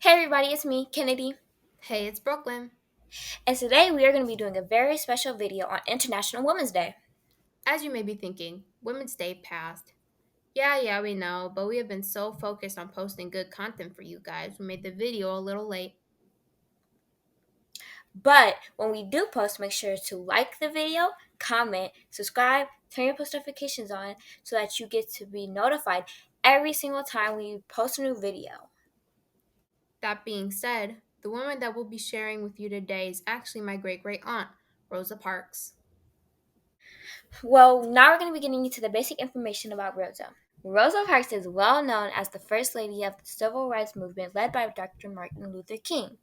Hey everybody, it's me, Kennedy, Hey, it's Brooklyn. and today we are going to be doing a very special video on International Women's Day. As you may be thinking, Women's Day passed. Yeah, we know, but we have been so focused on posting good content for you guys, we made the video a little late. But when we do post, make sure to like the video, comment, subscribe, turn your post notifications on so that you get to be notified every single time we post a new video. That being said, the woman that we'll be sharing with you today is actually my great great aunt, Rosa Parks. Well, now we're going to be getting into the basic information about Rosa. Rosa Parks is well known as the first lady of the civil rights movement led by Dr. Martin Luther King,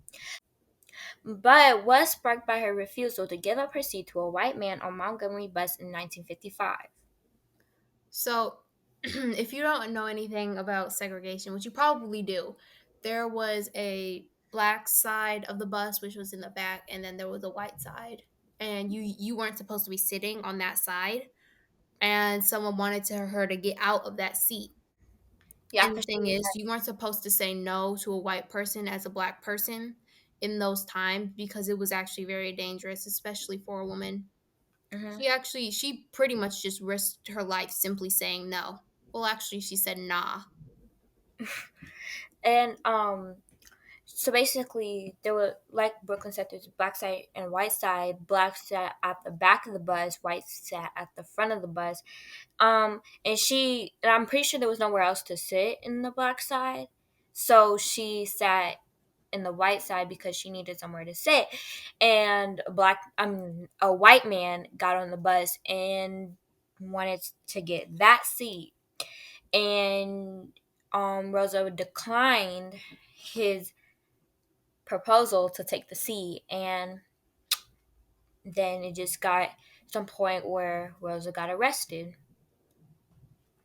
but was sparked by her refusal to give up her seat to a white man on Montgomery bus in 1955. So, if you don't know anything about segregation, which you probably do, there was a black side of the bus, which was in the back, and then there was a white side. And you weren't supposed to be sitting on that side, and someone wanted her to get out of that seat. Yeah, And the because she thing was is, you weren't supposed to say no to a white person as a black person in those times because it was actually very dangerous, especially for a woman. like, She pretty much just risked her life simply saying no. Well, actually, she said nah. and so basically there were, like Brooklyn said, there's black side and white side. Black sat at the back of the bus, white sat at the front of the bus. And I'm pretty sure there was nowhere else to sit in the black side, so she sat in the white side because she needed somewhere to sit. And a white man got on the bus and wanted to get that seat, and Rosa declined his proposal to take the seat, and then it just got some point where Rosa got arrested.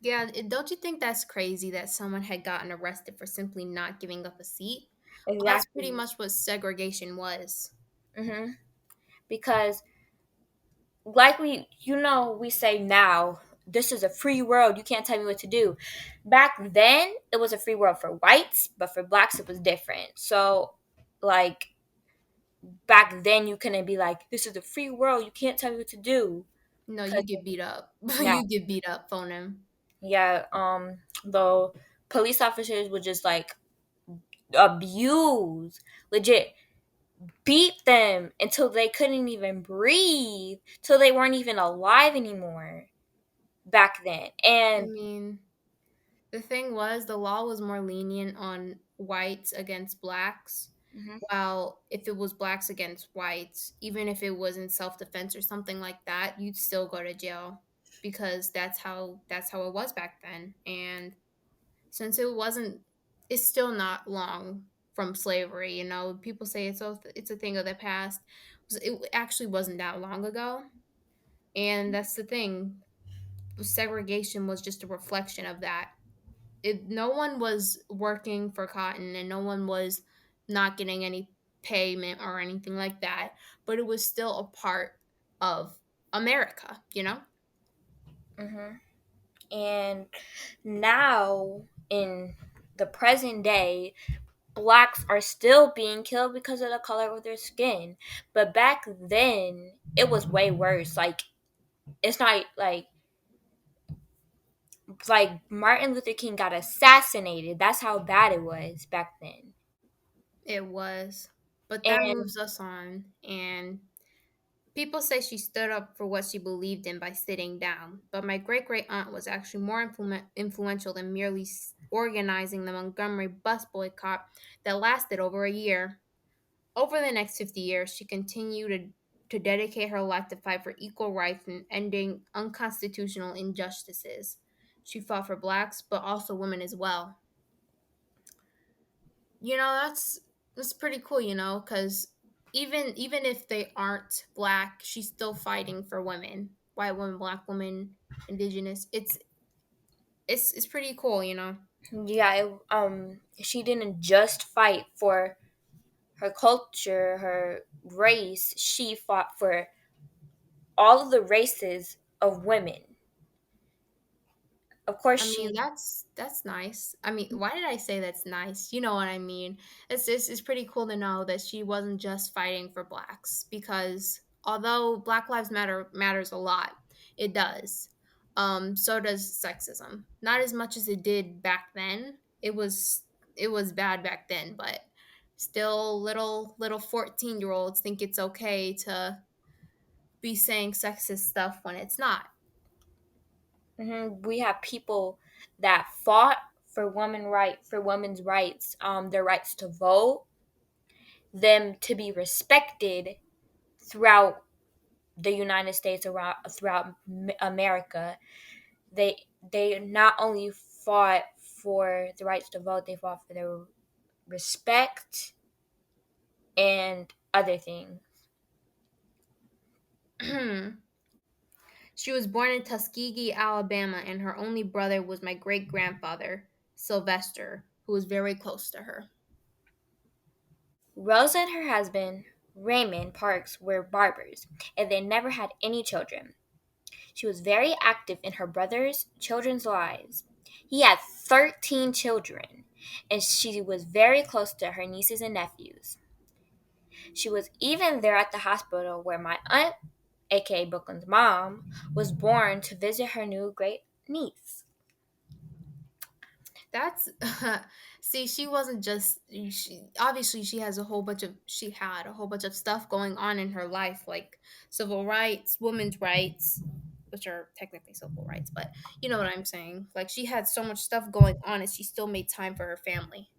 Yeah, don't you think that's crazy that someone had gotten arrested for simply not giving up a seat? Well, that's pretty Exactly. much what segregation was. hmm Because, like we say now, this is a free world. You can't tell me what to do. Back then, it was a free world for whites, but for blacks, it was different. So, like, back then, you couldn't be like, this is a free world. You can't tell me what to do. No, you Cause, get beat up. yeah, You get beat up, phone him. yeah, the police officers would just like abuse, legit beat them until they couldn't even breathe, till they weren't even alive anymore back then. I And mean, the thing was, the law was more lenient on whites against blacks, mhm, while if it was blacks against whites, even if it was in self-defense or something like that, you'd still go to jail because that's how it was back then. And since it's still not long from slavery, people say it's a thing of the past. It actually wasn't that long ago, and that's the thing. Segregation was just a reflection of that. No one was working for cotton and no one was not getting any payment or anything like that, but it was still a part of America. mhm. And now in the present day, blacks are still being killed because of the color of their skin. But back then, it was way worse. Like, it's not like Martin Luther King got assassinated. That's how bad it was back then. It was. But that And moves us on. And people say she stood up for what she believed in by sitting down. But my great great aunt was actually more influential than merely organizing the Montgomery bus boycott that lasted over a year. Over the next 50 years, she continued to dedicate her life to fight for equal rights and ending unconstitutional injustices. She fought for blacks, but also women as well. That's pretty cool, because even if they aren't black, she's still fighting for women, white women, black women, indigenous. It's pretty cool. yeah, she didn't just fight for her culture, her race. She fought for all of the races of women, Of course I mean, she that's nice. I mean, why did I say that's nice? You know what I mean. It's pretty cool to know that she wasn't just fighting for blacks because although Black Lives Matter matters a lot, it does. So does sexism. Not as much as it did back then. It was bad back then, but still little 14-year-olds think it's okay to be saying sexist stuff when it's not. we have people that fought for women's rights, their rights to vote, them to be respected throughout the United States, around throughout America. They not only fought for the rights to vote, they fought for their respect and other things. She was born in Tuskegee, Alabama, and her only brother was my great grandfather, Sylvester, who was very close to her. Rosa and her husband, Raymond Parks, were barbers, and they never had any children. She was very active in her brother's children's lives. He had 13 children, and she was very close to her nieces and nephews. She was even there at the hospital where my aunt, aka Brooklyn's mom, was born to visit her new great niece. That's see, she wasn't just obviously she had a whole bunch of stuff going on in her life like civil rights, women's rights, which are technically civil rights, but you know what I'm saying. Like she had so much stuff going on and she still made time for her family.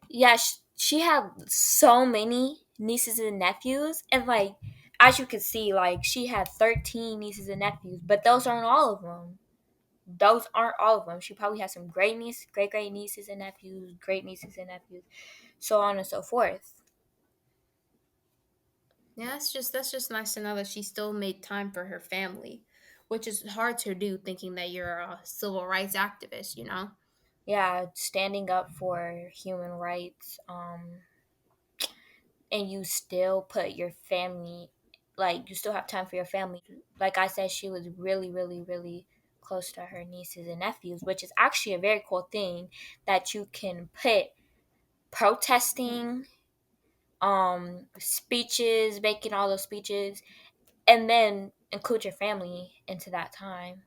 Yeah, she had so many nieces and nephews, and like, as you can see, like, she had 13 nieces and nephews, but those aren't all of them. Those aren't all of them. She probably has some great nieces and nephews, great nieces and nephews, so on and so forth. Yeah, that's just nice to know that she still made time for her family, which is hard to do thinking that you're a civil rights activist, you know? Yeah, standing up for human rights, and you still put your family, like, you still have time for your family. Like I said, she was really, really, really close to her nieces and nephews, which is actually a very cool thing, that you can put protesting, speeches, making all those speeches, and then include your family into that time.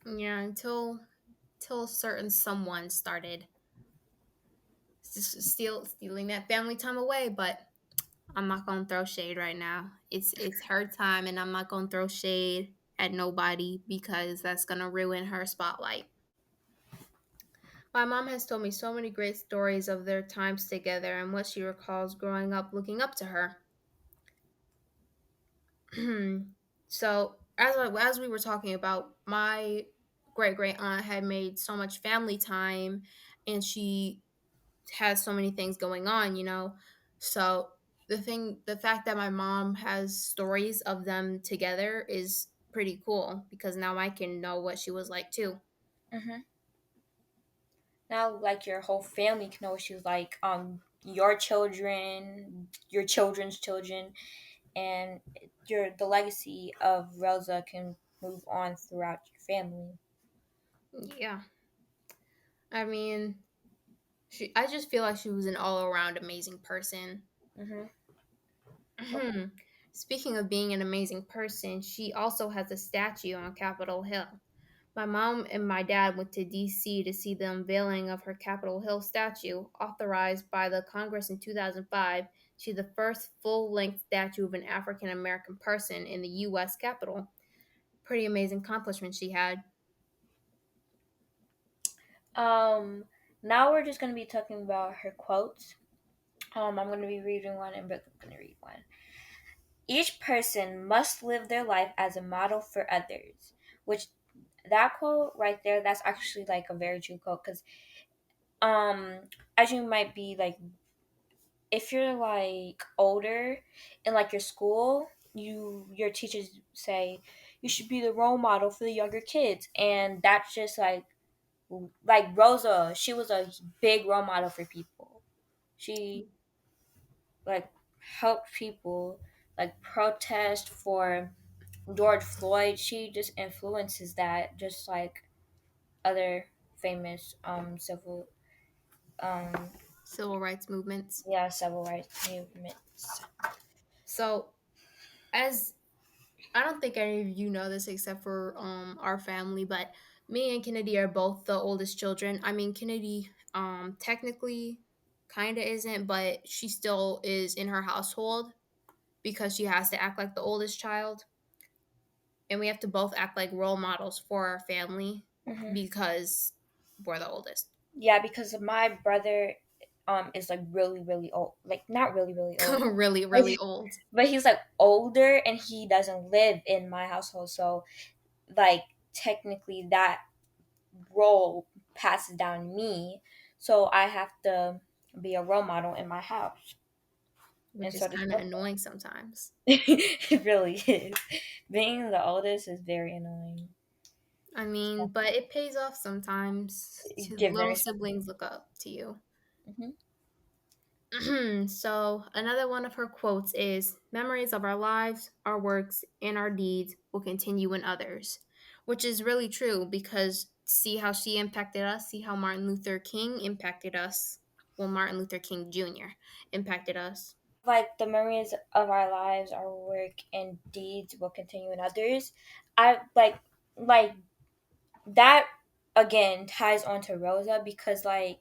Yeah, until a certain someone started stealing that family time away, but I'm not gonna throw shade right now. It's her time and I'm not gonna throw shade at nobody because that's gonna ruin her spotlight. My mom has told me so many great stories of their times together and what she recalls growing up looking up to her. So as we were talking about, my great great aunt had made so much family time, and she has so many things going on, you know. So the fact that my mom has stories of them together is pretty cool because now I can know what she was like too. hmm Now, like, your whole family can know what she was like. Your children, your children's children, and the legacy of Rosa can move on throughout your family. Yeah, I mean, I just feel like she was an all around amazing person. hmm Speaking of being an amazing person, she also has a statue on Capitol Hill. My mom and my dad went to DC to see the unveiling of her Capitol Hill statue, authorized by the Congress in 2005. She's the first full length statue of an African American person in the U.S. Capitol. Pretty amazing accomplishment she had. Um, Now we're just going to be talking about her quotes. I'm going to be reading one, and Brooke's going to read one. Each person must live their life as a model for others. Which, that quote right there, that's actually like a very true quote, because as you might be like, if you're like older in like your school, your teachers say you should be the role model for the younger kids, and that's just like Rosa, she was a big role model for people. She, like, helped people, like, protest for George Floyd, she just influences that, just like other famous um Civil rights movements. yeah, civil rights movements. So, as I don't think any of you know this except for our family, but me and Kennedy are both the oldest children. I mean, Kennedy technically kind of isn't, but she still is in her household because she has to act like the oldest child, and we have to both act like role models for our family Hmm. because we're the oldest. Yeah, because my brother is like really really old, like not really really old, Really, really old. but he's like older and he doesn't live in my household, so like technically that role passes down to me, so I have to be a role model in my house, and Which is so does kind of Brooklyn. annoying sometimes. It really is. Being the oldest is very annoying. I mean, but it pays off sometimes. Get Little very siblings look up to you. hmm So, another one of her quotes is memories of our lives, our works, and our deeds will continue in others, which is really true because see how she impacted us, see how Martin Luther King impacted us. Well, Martin Luther King Jr. impacted us. like the memories of our lives, our work and deeds will continue in others. I like that again ties on to Rosa because like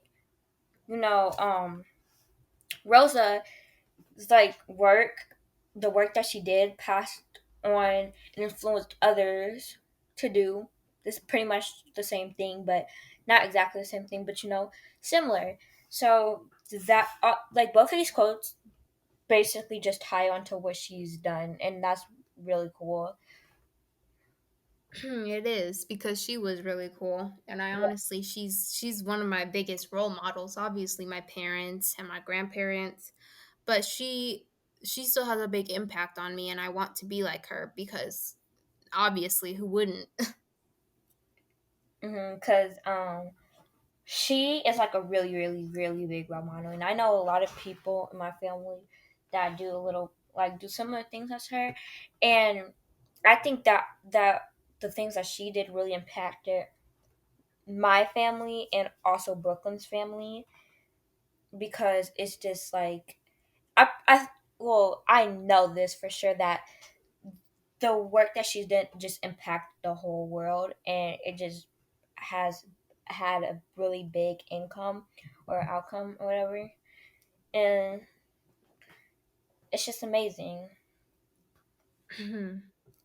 you know Rosa like the work that she did passed on and influenced others to do this pretty much the same thing, but not exactly the same thing, but similar. So that like both of these quotes basically just tie onto what she's done, and that's really cool. It is because she was really cool, and I honestly, she's one of my biggest role models. Obviously, my parents and my grandparents, but she still has a big impact on me, and I want to be like her because obviously, who wouldn't? Because she is like a really, really, really big role model, and I know a lot of people in my family that do a little like do similar things as her, and I think that the things that she did really impacted my family and also Brooklyn's family because it's just like I well I know this for sure that the work that she did just impacted the whole world, and it just has had a really big income or outcome or whatever, and it's just amazing.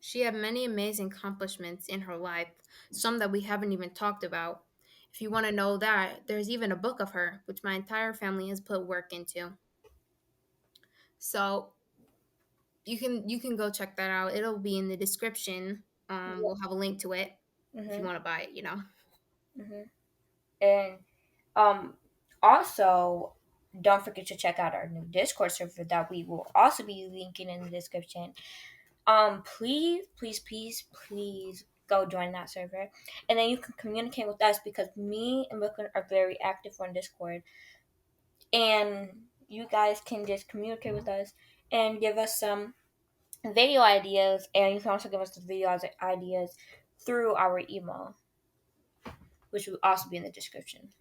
She had many amazing accomplishments in her life, some that we haven't even talked about. If you want to know that, there's even a book of her, which my entire family has put work into. So you can go check that out. It'll be in the description. We'll have a link to it if you Hmm. want to buy it. Hmm. And um also don't forget to check out our new Discord server that we will also be linking in the description. Please, please, please, please go join that server, and then you can communicate with us because me and Brooklyn are very active on Discord, and you guys can just communicate with us and give us some video ideas, and you can also give us the video ideas through our email, which will also be in the description.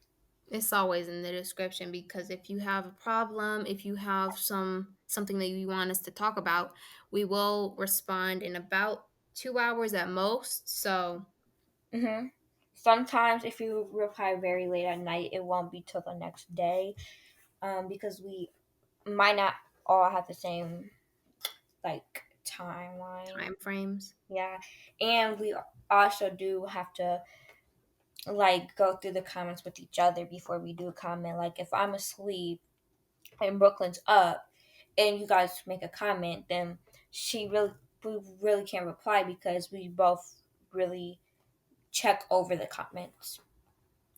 It's always in the description because if you have a problem, if you have something that you want us to talk about, we will respond in about 2 hours at most. So Hmm. Sometimes if you reply very late at night, it won't be till the next day, because we might not all have the same like timeline. time frames. Yeah, and we also do have to like go through the comments with each other before we do comment. Like if I'm asleep and Brooklyn's up, and you guys make a comment, then she really we really can't reply because we both really check over the comments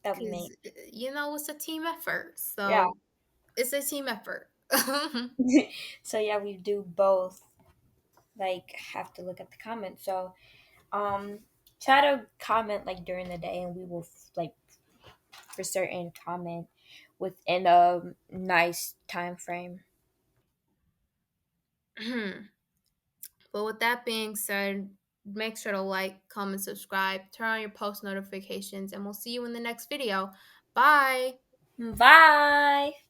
that we make. Because it's a team effort. Yeah. So it's a team effort. So yeah, we do both like have to look at the comments. So try to comment like during the day, and we will like for certain comment within a nice time frame. But with that being said, Make sure to like, comment, subscribe, turn on your post notifications, and we'll see you in the next video. Bye. Bye.